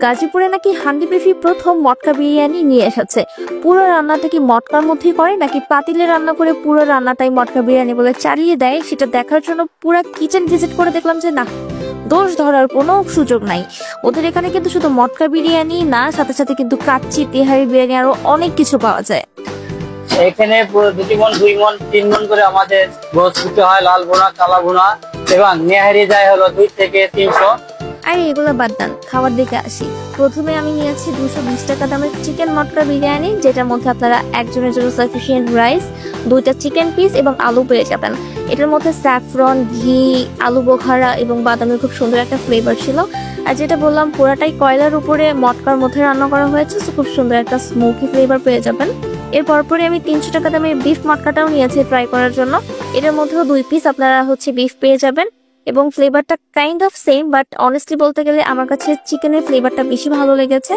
গাজীপুরে নাকি হান্ডি বিফি প্রথম মটকা বিরিয়ানি নিয়ে এসেছে। পুরো রান্নাটা কি মটকার মধ্যেই করে নাকি পাতিলে রান্না করে পুরো রান্নাটাই মটকা বিরিয়ানি বলে চালিয়ে দেয়, সেটা দেখার জন্য পুরো কিচেন ভিজিট করে দেখলাম যে না, দোষ ধরার কোনো সুযোগ নাই। ওদের এখানে কিন্তু শুধু মটকা বিরিয়ানি না, সাথে সাথে কিন্তু কাচ্চি, তেহারি বিরিয়ানি আরো অনেক কিছু পাওয়া যায়। এখানে 2 মণ 2 মণ 3 মণ করে আমাদের গোশ বিক্রি হয়, লাল ভুনা, কালা ভুনা, এবং নেহারি যায় হলো 2 থেকে 300। আরে এগুলো বাদ দেন, খাবার দিকে আসি। প্রথমে আমি নিয়েছি 220 টাকা দামের চিকেন মটকা বিরিয়ানি, যেটার মধ্যে আপনারা একজনের জন্য সাফিসিয়েন্ট রাইস, 2টা চিকেন পিস এবং আলু পেয়ে যাবেন। এটার মধ্যে স্যাফরন, ঘি, আলু বোখারা এবং বাদামের খুব সুন্দর একটা ফ্লেভার ছিল। আর যেটা বললাম, পুরাটাই কয়লার উপরে মটকার মধ্যে রান্না করা হয়েছে, তো খুব সুন্দর একটা স্মোকি ফ্লেভার পেয়ে যাবেন। এর পরপরই আমি 300 টাকা দামের বিফ মটকাটাও নিয়েছি ট্রাই করার জন্য। এটার মধ্যেও 2 পিস আপনারা বিফ পেয়ে যাবেন এবং ফ্লেভারটা kind of same, but honestly বলতে গেলে আমার কাছে চিকেনের ফ্লেভারটা বেশি ভালো লেগেছে।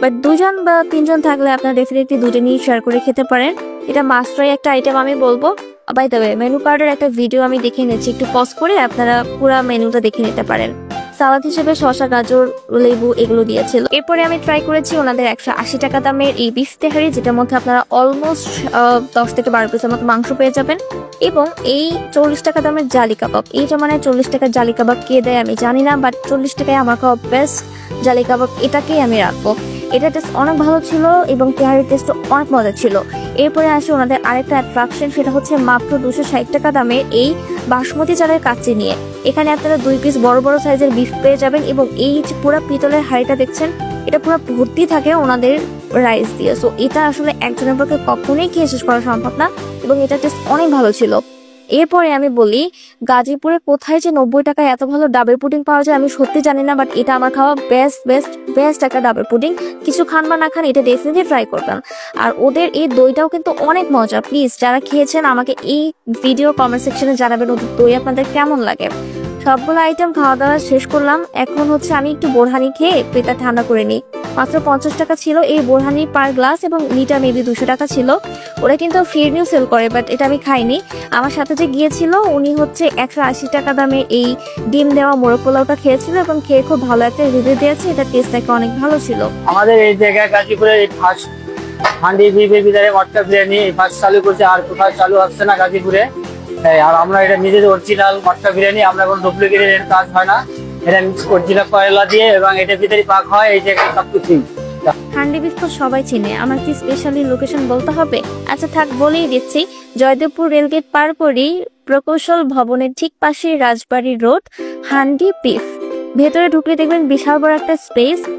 বাট 2জন বা 3জন থাকলে আপনারা ডেফিনেটলি 2টা নিয়ে শেয়ার করে খেতে পারেন। এটা মাস্ট ট্রাই একটা আইটেম আমি বলবো। বাই দ্য ওয়ে, মেনু কার্ডের একটা ভিডিও আমি দেখে নিচ্ছি, একটু পজ করে আপনারা পুরো মেনুটা দেখে নিতে পারেন। সালাদ হিসেবে শসা, গাজর, লেবু এগুলো দিয়েছিল। এরপরে আমি ট্রাই করেছি ওনাদের 180 টাকা দামের এই বিফ তেহারি, যেটার মধ্যে আপনারা অলমোস্ট 10 থেকে 12 পিসের মতো মাংস পেয়ে যাবেন। এবং এই 40 টাকা দামের জালি কাবাব, এইটা মানে 40 টাকার জালি কাবাব কে দেয় আমি জানি না, বাট 40 টাকায় আমার খাওয়া বেস্ট জালি কাবাব, এটাকেই আমি রাখবো। এটা টেস্ট অনেক ভালো ছিল এবং তেহারির টেস্ট অনেক মজা ছিল। এরপরে আসে ওনাদের আরেকটা অ্যাট্রাকশন, সেটা হচ্ছে মাত্র 260 টাকা দামের এই বাসমতি চালের কাচ্চি নিয়ে। এখানে আপনারা 2 পিস বড় বড় সাইজের বিফ পেয়ে যাবেন এবং এই যে পুরো পিতলের হাঁড়িটা দেখছেন, এটা পুরো ভর্তি থাকে ওনাদের রাইস দিয়ে। সো এটা আসলে একজনের পক্ষে কখনোই খেয়ে শেষ করা সম্ভব না এবং এটা টেস্ট অনেক ভালো ছিল। এরপরে আমি বলি, গাজীপুরে কোথায় যে 90 টাকায় এত ভালো ডাবের পুডিং পাওয়া যায় আমি সত্যি জানি না, বাট এটা আমার খাওয়া বেস্ট একটা ডাবের পুডিং। কিছু খান বা না খান, এটা ডেফিনেটলি ট্রাই করবেন। আর ওদের এই দইটাও কিন্তু অনেক মজা। প্লিজ যারা খেয়েছেন আমাকে এই ভিডিও কমেন্ট সেকশনে জানাবেন ওদের দই আপনাদের কেমন লাগে। সবগুলো আইটেম খাওয়া দাওয়া শেষ করলাম। এখন আমি একটু বোরহানি খেয়ে পেটটা ঠান্ডা করে নিই। মাত্র 50 টাকা ছিল এই বোরহানি পার গ্লাস এবং লিটার মেবি 200 টাকা ছিল। ওরা কিন্তু ফিরনিও সেল করে, বাট এটা আমি খাইনি। আমার সাথে যে গিয়েছিল উনি 180 টাকা দামে এই ডিম দেওয়া মোরগ পোলাওটা খেয়েছিল এবং খেয়ে খুব ভালো একটা রিভিউ দিয়েছে। এটা টেস্ট নাকি অনেক ভালো ছিল। আমাদের এই জায়গায় গাজীপুরে এই ফার্স্ট হান্ডি বিফের ভিতরে মটকা বিরিয়ানি ফার্স্ট চালু করছে, আর কোথাও চালু হচ্ছে না গাজীপুরে। আর আমরা এটা নিজেদের অরিজিনাল মটকা বিরিয়ানি, আমরা কোনো ডুপ্লিকেটের কাজ হয় না। এটা অরিজিনাল কয়লা দিয়ে এবং এটার ভিতরে পাক হয়। এই জায়গায় সবকিছু হান্ডি বিফ তো সবাই চিনে, আমার কি স্পেশালি লোকেশন বলতে হবে? আচ্ছা থাক, বলেই দিচ্ছি। জয়দেবপুর রেলগেট পার করেই প্রকৌশল ভবনের ঠিক পাশে রাজবাড়ি রোড, হান্ডি বিফ। ভেতরে ঢুকলে দেখবেন বিশাল বড় একটা স্পেস।